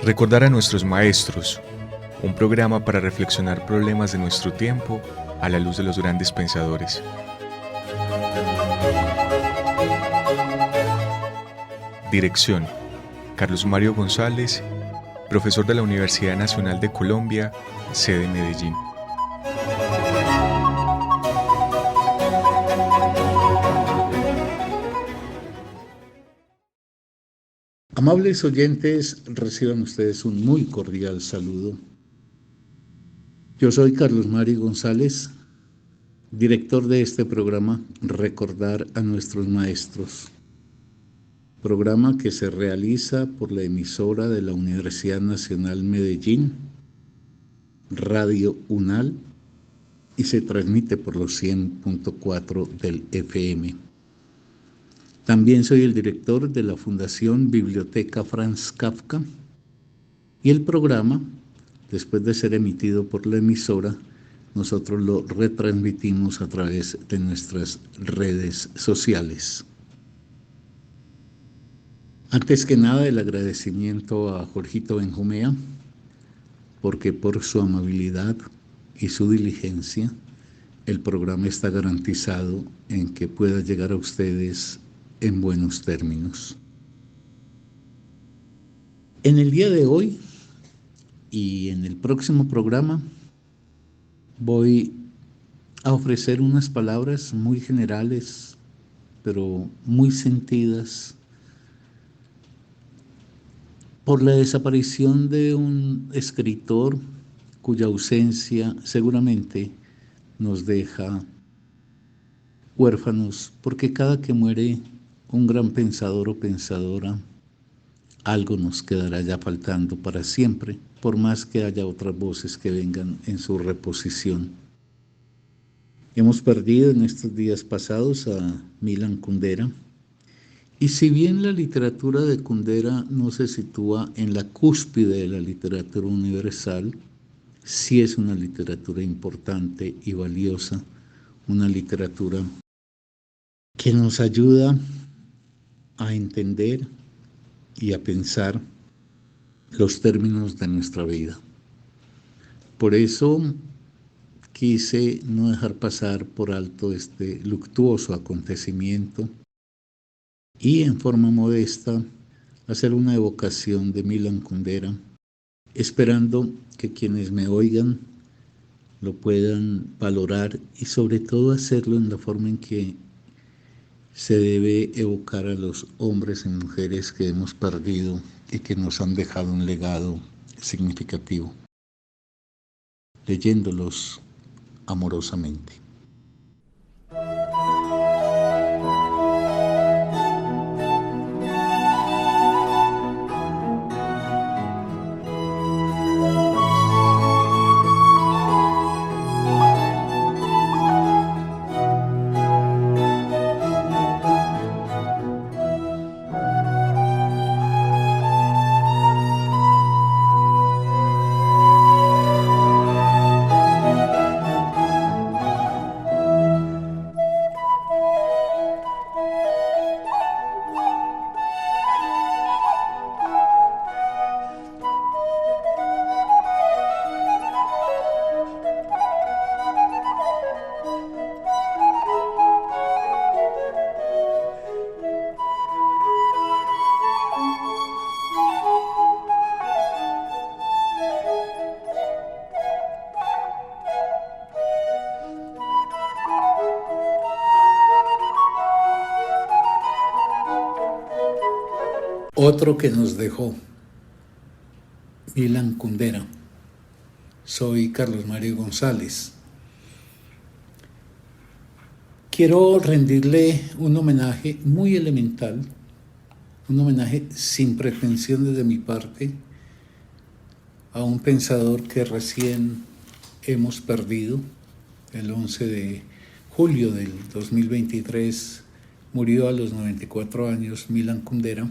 Recordar a nuestros maestros, un programa para reflexionar problemas de nuestro tiempo a la luz de los grandes pensadores. Dirección: Carlos Mario González, profesor de la Universidad Nacional de Colombia, sede Medellín. Amables oyentes, reciban ustedes un muy cordial saludo. Yo soy Carlos Mario González, director de este programa Recordar a nuestros maestros, programa que se realiza por la emisora de la Universidad Nacional Medellín, Radio UNAL, y se transmite por los 100.4 del FM. También soy el director de la Fundación Biblioteca Franz Kafka, y el programa, después de ser emitido por la emisora, nosotros lo retransmitimos a través de nuestras redes sociales. Antes que nada, el agradecimiento a Jorgito Benjumea, porque por su amabilidad y su diligencia, el programa está garantizado en que pueda llegar a ustedes en buenos términos. En el día de hoy y en el próximo programa voy a ofrecer unas palabras muy generales, pero muy sentidas, por la desaparición de un escritor cuya ausencia seguramente nos deja huérfanos, porque cada que muere un gran pensador o pensadora, algo nos quedará ya faltando para siempre, por más que haya otras voces que vengan en su reposición. Hemos perdido en estos días pasados a Milan Kundera, y si bien la literatura de Kundera no se sitúa en la cúspide de la literatura universal, sí es una literatura importante y valiosa, una literatura que nos ayuda a entender y a pensar los términos de nuestra vida. Por eso quise no dejar pasar por alto este luctuoso acontecimiento y, en forma modesta, hacer una evocación de Milan Kundera, esperando que quienes me oigan lo puedan valorar y sobre todo hacerlo en la forma en que se debe evocar a los hombres y mujeres que hemos perdido y que nos han dejado un legado significativo, leyéndolos amorosamente. Otro que nos dejó, Milan Kundera. Soy Carlos Mario González. Quiero rendirle un homenaje muy elemental, un homenaje sin pretensiones de mi parte, a un pensador que recién hemos perdido. El 11 de julio del 2023 murió a los 94 años Milan Kundera.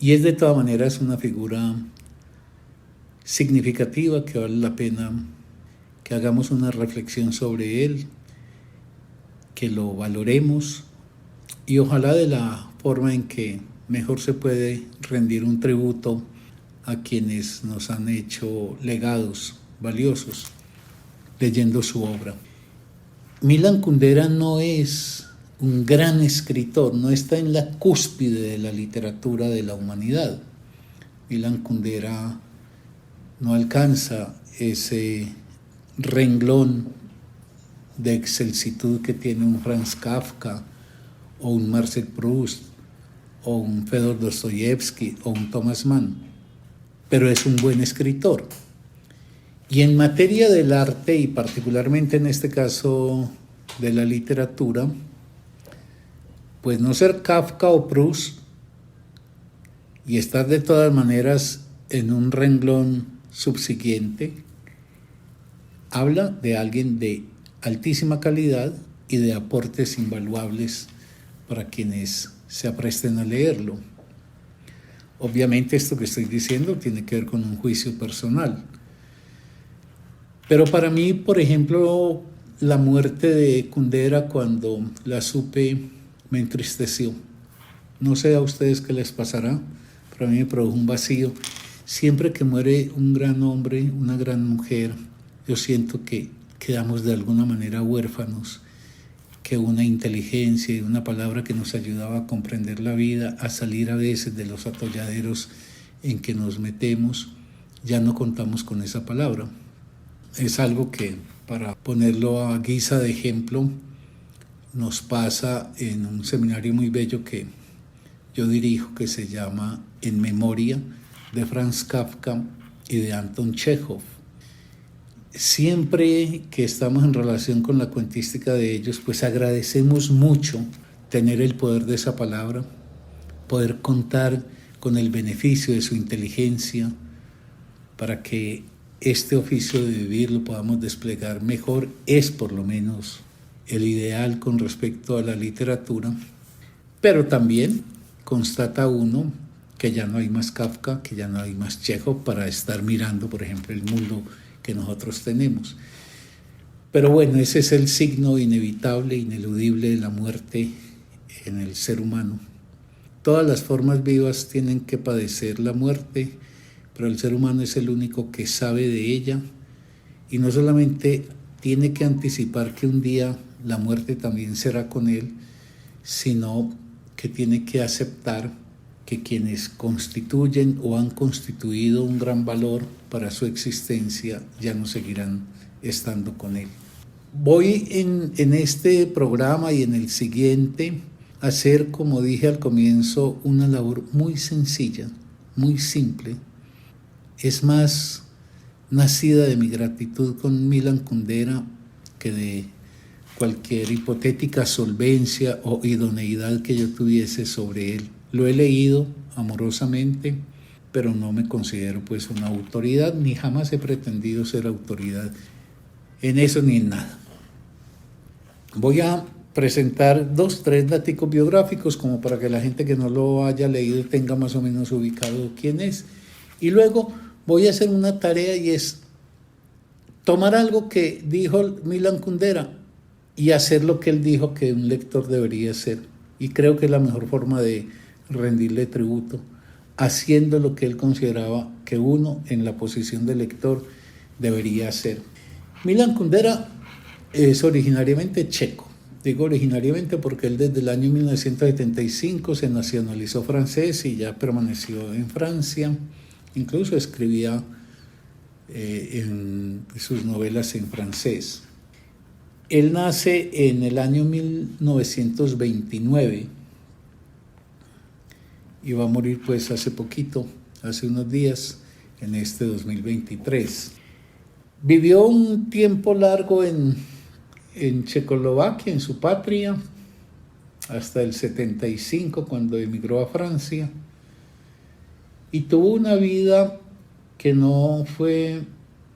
Y es de todas maneras una figura significativa que vale la pena que hagamos una reflexión sobre él, que lo valoremos y ojalá de la forma en que mejor se puede rendir un tributo a quienes nos han hecho legados valiosos leyendo su obra. Milan Kundera no es un gran escritor, no está en la cúspide de la literatura de la humanidad. Milan Kundera no alcanza ese renglón de excelsitud que tiene un Franz Kafka o un Marcel Proust o un Fedor Dostoyevsky o un Thomas Mann, pero es un buen escritor. Y en materia del arte, y particularmente en este caso de la literatura, pues no ser Kafka o Proust y estar de todas maneras en un renglón subsiguiente, habla de alguien de altísima calidad y de aportes invaluables para quienes se apresten a leerlo. Obviamente esto que estoy diciendo tiene que ver con un juicio personal. Pero para mí, por ejemplo, la muerte de Kundera, cuando la supe, me entristeció. No sé a ustedes qué les pasará, pero a mí me produjo un vacío. Siempre que muere un gran hombre, una gran mujer, yo siento que quedamos de alguna manera huérfanos, que una inteligencia y una palabra que nos ayudaba a comprender la vida, a salir a veces de los atolladeros en que nos metemos, ya no contamos con esa palabra. Es algo que, para ponerlo a guisa de ejemplo, nos pasa en un seminario muy bello que yo dirijo, que se llama En Memoria, de Franz Kafka y de Anton Chekhov. Siempre que estamos en relación con la cuentística de ellos, pues agradecemos mucho tener el poder de esa palabra, poder contar con el beneficio de su inteligencia para que este oficio de vivir lo podamos desplegar mejor. Es por lo menos el ideal con respecto a la literatura, pero también constata uno que ya no hay más Kafka, que ya no hay más Chekhov para estar mirando, por ejemplo, el mundo que nosotros tenemos. Pero bueno, ese es el signo inevitable, ineludible de la muerte en el ser humano. Todas las formas vivas tienen que padecer la muerte, pero el ser humano es el único que sabe de ella, y no solamente tiene que anticipar que un día la muerte también será con él, sino que tiene que aceptar que quienes constituyen o han constituido un gran valor para su existencia ya no seguirán estando con él. Voy en este programa y en el siguiente a hacer, como dije al comienzo, una labor muy sencilla, muy simple. Es más nacida de mi gratitud con Milan Kundera que de cualquier hipotética solvencia o idoneidad que yo tuviese sobre él. Lo he leído amorosamente, pero no me considero pues una autoridad, ni jamás he pretendido ser autoridad en eso ni en nada. Voy a presentar 2-3 datos biográficos como para que la gente que no lo haya leído tenga más o menos ubicado quién es. Y luego voy a hacer una tarea, y es tomar algo que dijo Milan Kundera y hacer lo que él dijo que un lector debería hacer. Y creo que es la mejor forma de rendirle tributo, haciendo lo que él consideraba que uno en la posición de lector debería hacer. Milan Kundera es originariamente checo. Digo originariamente porque él desde el año 1975 se nacionalizó francés y ya permaneció en Francia. Incluso escribía en sus novelas en francés. Él nace en el año 1929 y va a morir pues hace poquito, hace unos días, en este 2023. Vivió un tiempo largo en Checoslovaquia, en su patria, hasta el 75, cuando emigró a Francia, y tuvo una vida que no fue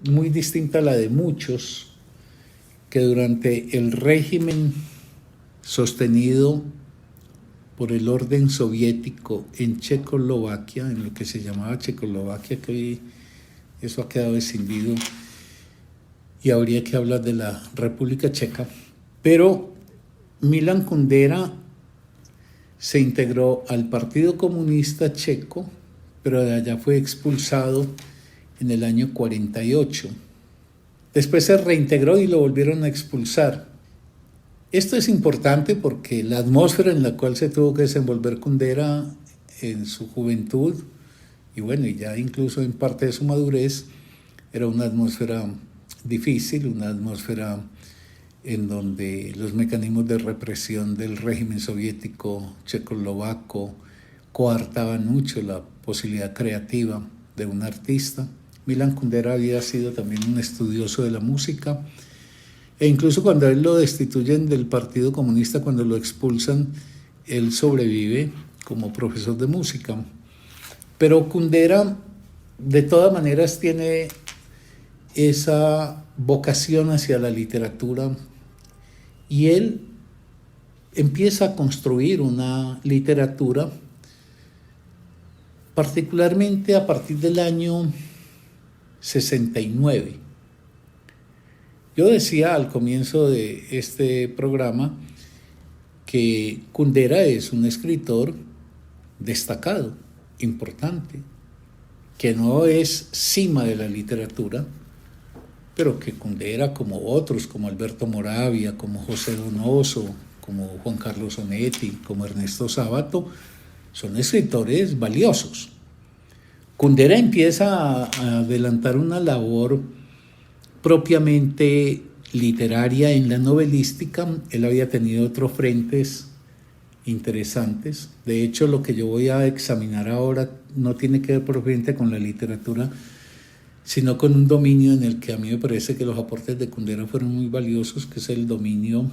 muy distinta a la de muchos, que durante el régimen sostenido por el orden soviético en Checoslovaquia, en lo que se llamaba Checoslovaquia, que hoy eso ha quedado escindido y habría que hablar de la República Checa. Pero Milan Kundera se integró al Partido Comunista Checo, pero de allá fue expulsado en el año 48. Después se reintegró y lo volvieron a expulsar. Esto es importante porque la atmósfera en la cual se tuvo que desenvolver Kundera en su juventud, y bueno, y ya incluso en parte de su madurez, era una atmósfera difícil, una atmósfera en donde los mecanismos de represión del régimen soviético checoslovaco coartaban mucho la posibilidad creativa de un artista. Milan Kundera había sido también un estudioso de la música, e incluso cuando a él lo destituyen del Partido Comunista, cuando lo expulsan, él sobrevive como profesor de música. Pero Kundera, de todas maneras, tiene esa vocación hacia la literatura y él empieza a construir una literatura, particularmente a partir del año 69. Yo decía al comienzo de este programa que Kundera es un escritor destacado, importante, que no es cima de la literatura, pero que Kundera, como otros, como Alberto Moravia, como José Donoso, como Juan Carlos Onetti, como Ernesto Sábato, son escritores valiosos. Kundera empieza a adelantar una labor propiamente literaria en la novelística. Él había tenido otros frentes interesantes. De hecho, lo que yo voy a examinar ahora no tiene que ver propiamente con la literatura, sino con un dominio en el que a mí me parece que los aportes de Kundera fueron muy valiosos, que es el dominio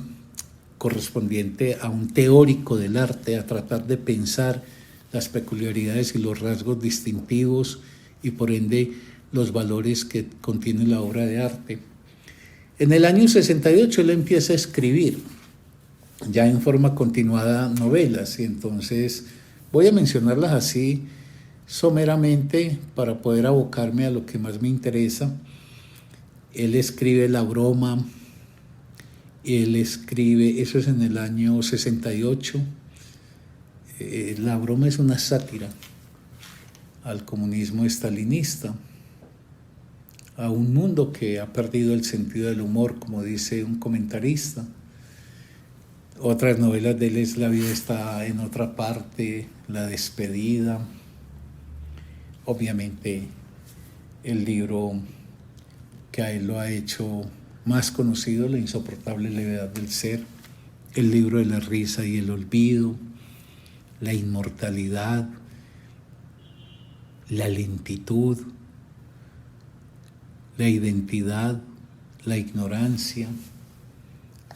correspondiente a un teórico del arte, a tratar de pensar las peculiaridades y los rasgos distintivos y por ende los valores que contiene la obra de arte. En el año 68 él empieza a escribir, ya en forma continuada, novelas, y entonces voy a mencionarlas así someramente para poder abocarme a lo que más me interesa. Él escribe La broma, él escribe, eso es en el año 68, La broma es una sátira al comunismo estalinista, a un mundo que ha perdido el sentido del humor, como dice un comentarista. Otras novelas de él es La vida está en otra parte, La despedida, obviamente el libro que a él lo ha hecho más conocido, La insoportable levedad del ser, el libro de la risa y el olvido, La inmortalidad, La lentitud, La identidad, La ignorancia,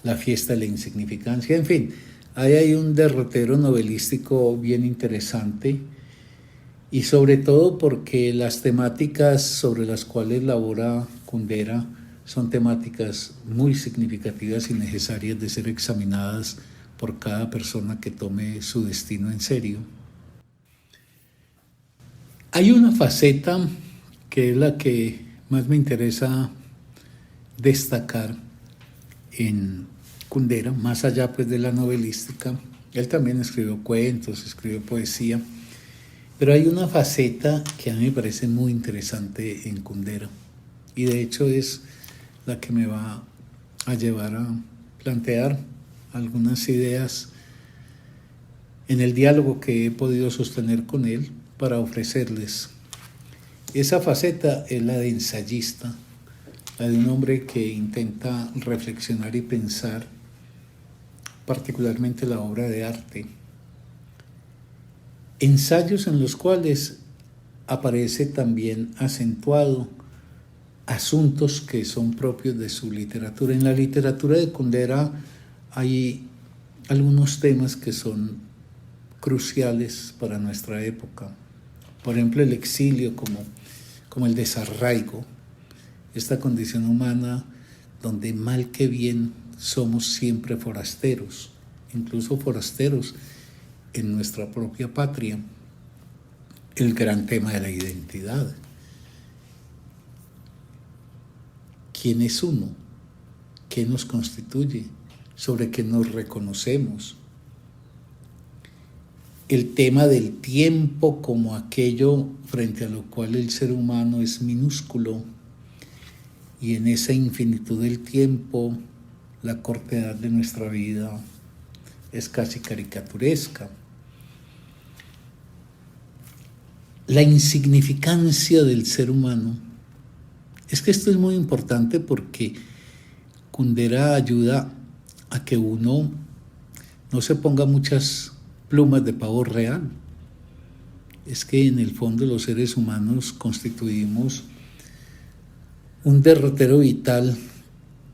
La fiesta de la insignificancia, en fin, ahí hay un derrotero novelístico bien interesante, y sobre todo porque las temáticas sobre las cuales labora Kundera son temáticas muy significativas y necesarias de ser examinadas por cada persona que tome su destino en serio. Hay una faceta que es la que más me interesa destacar en Kundera, más allá pues de la novelística. Él también escribió cuentos, escribió poesía, pero hay una faceta que a mí me parece muy interesante en Kundera, y de hecho es la que me va a llevar a plantear algunas ideas en el diálogo que he podido sostener con él para ofrecerles. Esa faceta es la de ensayista, la de un hombre que intenta reflexionar y pensar particularmente la obra de arte. Ensayos en los cuales aparece también acentuado asuntos que son propios de su literatura. En la literatura de Kundera hay algunos temas que son cruciales para nuestra época. Por ejemplo, el exilio como el desarraigo, esta condición humana donde mal que bien somos siempre forasteros, incluso forasteros en nuestra propia patria. El gran tema de la identidad. ¿Quién es uno? ¿Qué nos constituye? ¿Sobre qué nos reconocemos? el tema del tiempo como aquello frente a lo cual el ser humano es minúsculo, y en esa infinitud del tiempo la cortedad de nuestra vida es casi caricaturesca. La insignificancia del ser humano. Es que esto es muy importante porque Kundera ayuda a que uno no se ponga muchas plumas de pavo real. Es que en el fondo los seres humanos constituimos un derrotero vital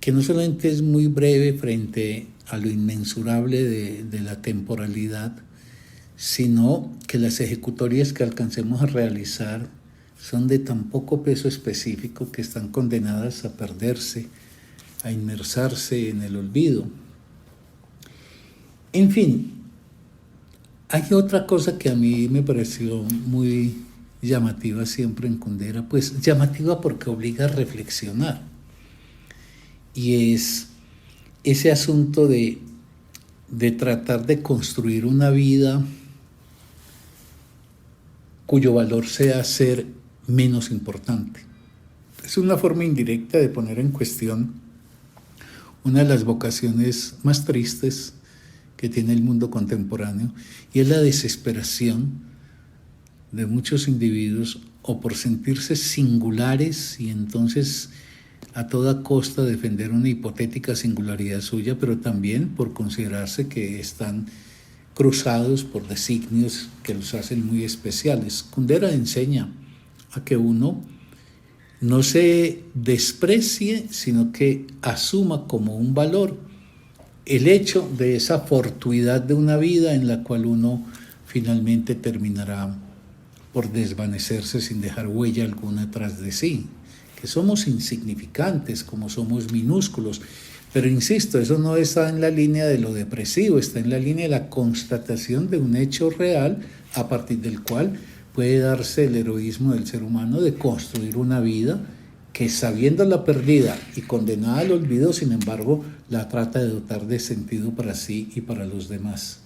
que no solamente es muy breve frente a lo inmensurable de la temporalidad, sino que las ejecutorias que alcancemos a realizar son de tan poco peso específico que están condenadas a perderse, a inmersarse en el olvido. En fin, hay otra cosa que a mí me pareció muy llamativa siempre en Kundera, pues llamativa porque obliga a reflexionar, y es ese asunto de tratar de construir una vida cuyo valor sea ser menos importante. Es una forma indirecta de poner en cuestión una de las vocaciones más tristes que tiene el mundo contemporáneo, y es la desesperación de muchos individuos o por sentirse singulares y entonces a toda costa defender una hipotética singularidad suya, pero también por considerarse que están cruzados por designios que los hacen muy especiales. Kundera enseña a que uno no se desprecie, sino que asuma como un valor el hecho de esa fortuidad de una vida en la cual uno finalmente terminará por desvanecerse sin dejar huella alguna tras de sí, que somos insignificantes, como somos minúsculos. Pero insisto, eso no está en la línea de lo depresivo, está en la línea de la constatación de un hecho real a partir del cual puede darse el heroísmo del ser humano de construir una vida que, sabiéndola perdida y condenada al olvido, sin embargo, la trata de dotar de sentido para sí y para los demás.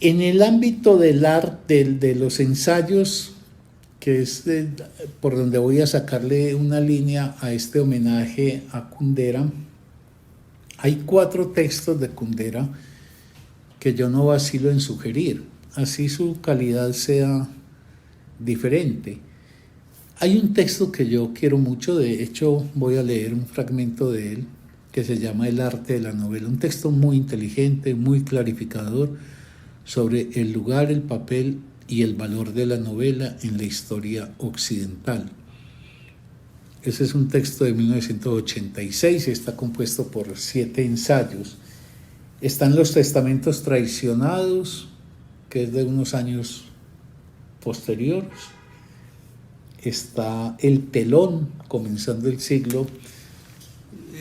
En el ámbito del arte, de los ensayos, que es por donde voy a sacarle una línea a este homenaje a Kundera, hay 4 textos de Kundera que yo no vacilo en sugerir, así su calidad sea diferente. Hay un texto que yo quiero mucho, de hecho voy a leer un fragmento de él, que se llama El arte de la novela, un texto muy inteligente, muy clarificador sobre el lugar, el papel y el valor de la novela en la historia occidental. Ese es un texto de 1986 y está compuesto por 7 ensayos. Están Los testamentos traicionados, que es de unos años posteriores. Está El telón, comenzando el siglo.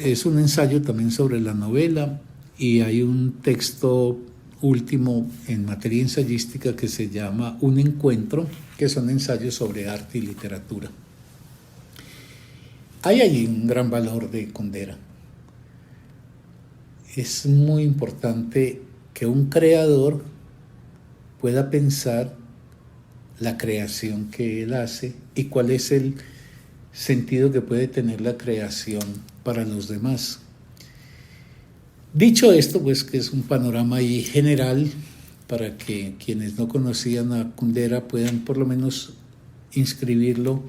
Es un ensayo también sobre la novela, y hay un texto último en materia ensayística que se llama Un encuentro, que son ensayos sobre arte y literatura. Hay allí un gran valor de Kundera. Es muy importante que un creador pueda pensar la creación que él hace y cuál es el sentido que puede tener la creación para los demás. Dicho esto, pues que es un panorama ahí general para que quienes no conocían a Kundera puedan por lo menos inscribirlo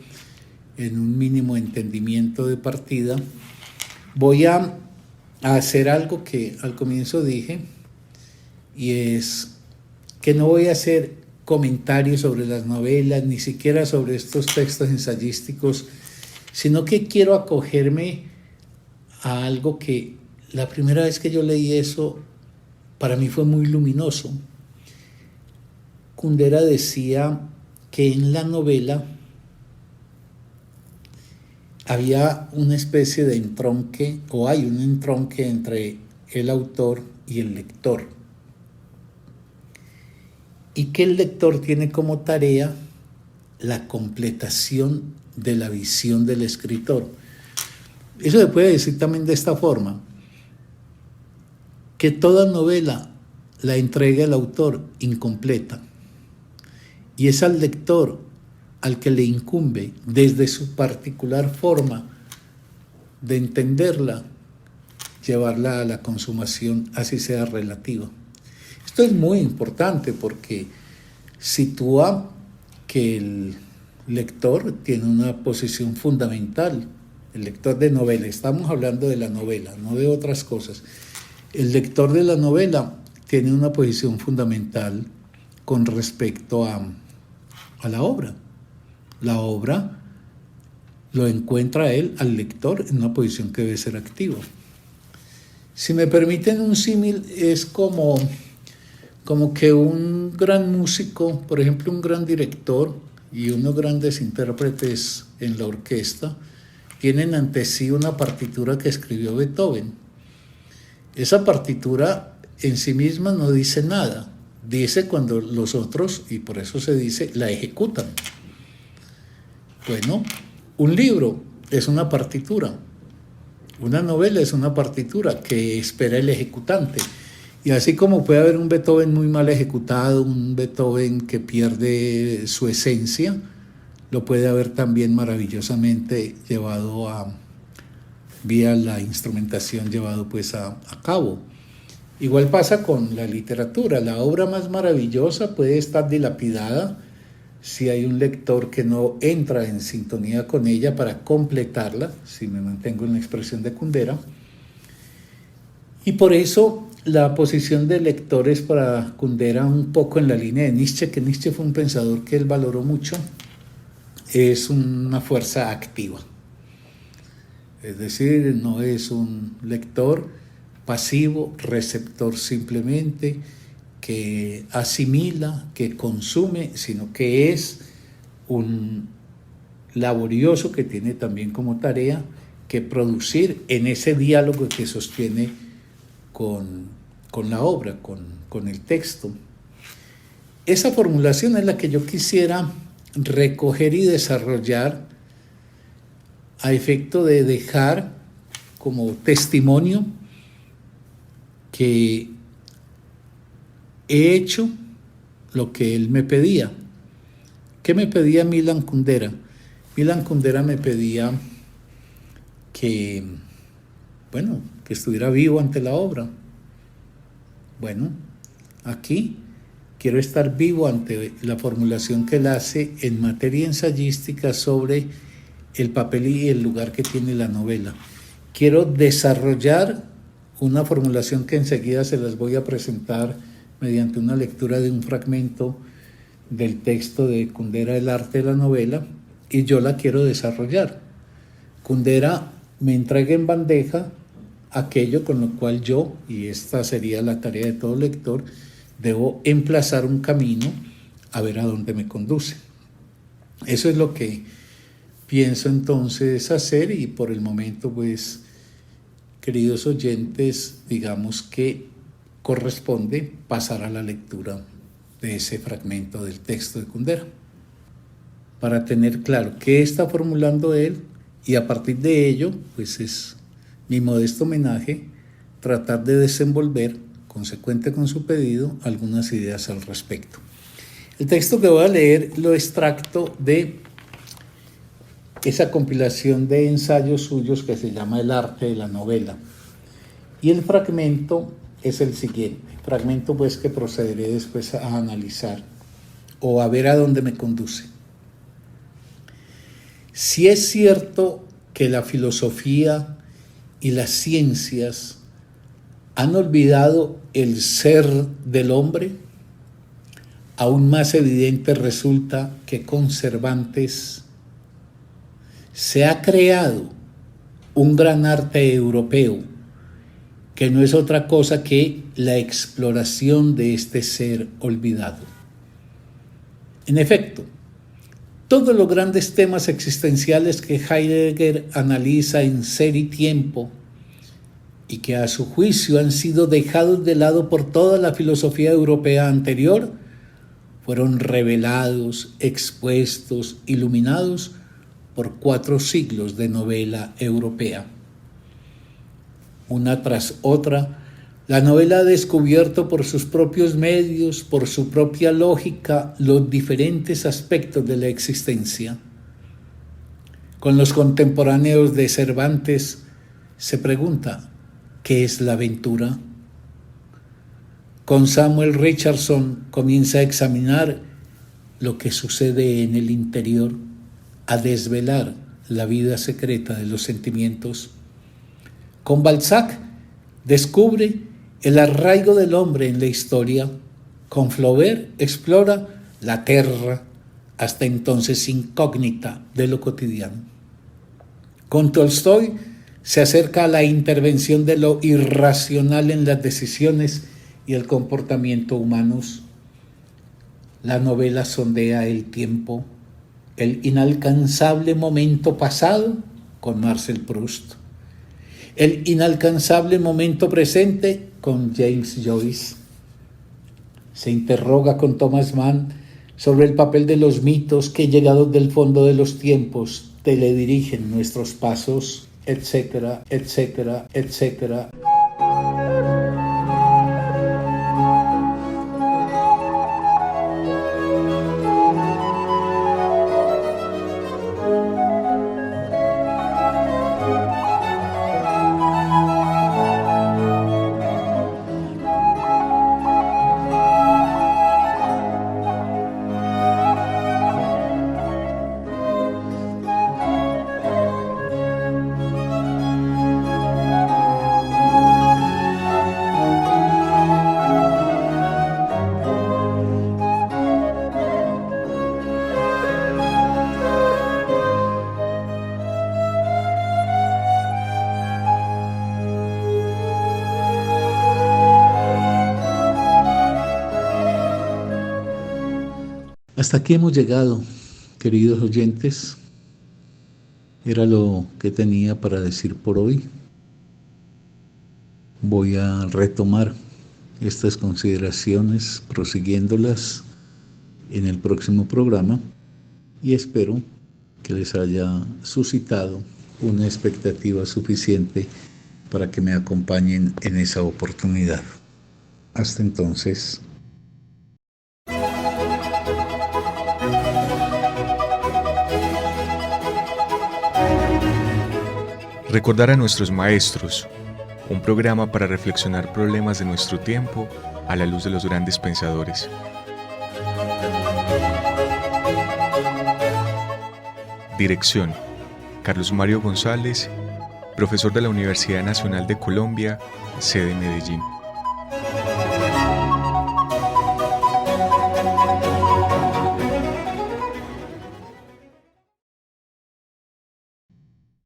en un mínimo entendimiento de partida, voy a hacer algo que al comienzo dije, y es que no voy a hacer comentarios sobre las novelas, ni siquiera sobre estos textos ensayísticos, sino que quiero acogerme a algo que la primera vez que yo leí eso, para mí fue muy luminoso. Kundera decía que en la novela había una especie de entronque, o hay un entronque entre el autor y el lector, y que el lector tiene como tarea la completación de la visión del escritor. Eso se puede decir también de esta forma, que toda novela la entrega del autor incompleta. Y es al lector al que le incumbe, desde su particular forma de entenderla, llevarla a la consumación, así sea relativa. Esto es muy importante porque sitúa que el lector tiene una posición fundamental. El lector de novela, estamos hablando de la novela, no de otras cosas. El lector de la novela tiene una posición fundamental con respecto a la obra. La obra lo encuentra él, al lector, en una posición que debe ser activa. Si me permiten un símil, es como que un gran músico, por ejemplo, un gran director y unos grandes intérpretes en la orquesta, tienen ante sí una partitura que escribió Beethoven. Esa partitura en sí misma no dice nada, dice cuando los otros, y por eso se dice, la ejecutan. Bueno, un libro es una partitura, una novela es una partitura que espera el ejecutante. Y así como puede haber un Beethoven muy mal ejecutado, un Beethoven que pierde su esencia, lo puede haber también maravillosamente llevado vía la instrumentación llevado pues a cabo. Igual pasa con la literatura. La obra más maravillosa puede estar dilapidada si hay un lector que no entra en sintonía con ella para completarla, si me mantengo en la expresión de Kundera. Y por eso la posición de lectores para Kundera, un poco en la línea de Nietzsche, que Nietzsche fue un pensador que él valoró mucho, es una fuerza activa. Es decir, no es un lector pasivo, receptor simplemente, que asimila, que consume, sino que es un laborioso que tiene también como tarea que producir en ese diálogo que sostiene con la obra, con el texto. Esa formulación es la que yo quisiera recoger y desarrollar a efecto de dejar como testimonio que he hecho lo que él me pedía. ¿Qué me pedía Milan Kundera? Milan Kundera me pedía que estuviera vivo ante la obra. Bueno, aquí quiero estar vivo ante la formulación que él hace en materia ensayística sobre el papel y el lugar que tiene la novela. Quiero desarrollar una formulación que enseguida se las voy a presentar mediante una lectura de un fragmento del texto de Kundera, El arte de la novela, y yo la quiero desarrollar. Kundera me entrega en bandeja aquello con lo cual yo, y esta sería la tarea de todo lector, debo emplazar un camino a ver a dónde me conduce. Eso es lo que pienso entonces hacer, y por el momento, pues, queridos oyentes, digamos que corresponde pasar a la lectura de ese fragmento del texto de Kundera, para tener claro qué está formulando él, y a partir de ello, pues es mi modesto homenaje tratar de desenvolver, consecuente con su pedido, algunas ideas al respecto. El texto que voy a leer lo extracto de esa compilación de ensayos suyos que se llama El arte de la novela. Y el fragmento es el siguiente, fragmento pues que procederé después a analizar o a ver a dónde me conduce. Si es cierto que la filosofía y las ciencias han olvidado el ser del hombre, aún más evidente resulta que con Cervantes se ha creado un gran arte europeo que no es otra cosa que la exploración de este ser olvidado. En efecto, todos los grandes temas existenciales que Heidegger analiza en Ser y Tiempo, y que a su juicio han sido dejados de lado por toda la filosofía europea anterior, fueron revelados, expuestos, iluminados por 4 siglos de novela europea. Una tras otra, La novela ha descubierto por sus propios medios, por su propia lógica, los diferentes aspectos de la existencia. Con los contemporáneos de Cervantes se pregunta, ¿qué es la aventura? Con Samuel Richardson comienza a examinar lo que sucede en el interior, a desvelar la vida secreta de los sentimientos. Con Balzac descubre el arraigo del hombre en la historia. Con Flaubert explora la terra, hasta entonces incógnita, de lo cotidiano. Con Tolstoy se acerca a la intervención de lo irracional en las decisiones y el comportamiento humanos. La novela sondea el tiempo, el inalcanzable momento pasado con Marcel Proust, el inalcanzable momento presente con James Joyce. Se interroga con Thomas Mann sobre el papel de los mitos que, llegados del fondo de los tiempos, teledirigen nuestros pasos, etcétera, etcétera, etcétera. Hasta aquí hemos llegado, queridos oyentes. Era lo que tenía para decir por hoy. Voy a retomar estas consideraciones, prosiguiéndolas en el próximo programa, y espero que les haya suscitado una expectativa suficiente para que me acompañen en esa oportunidad. Hasta entonces. Recordar a nuestros maestros, un programa para reflexionar problemas de nuestro tiempo a la luz de los grandes pensadores. Dirección: Carlos Mario González, profesor de la Universidad Nacional de Colombia, sede Medellín.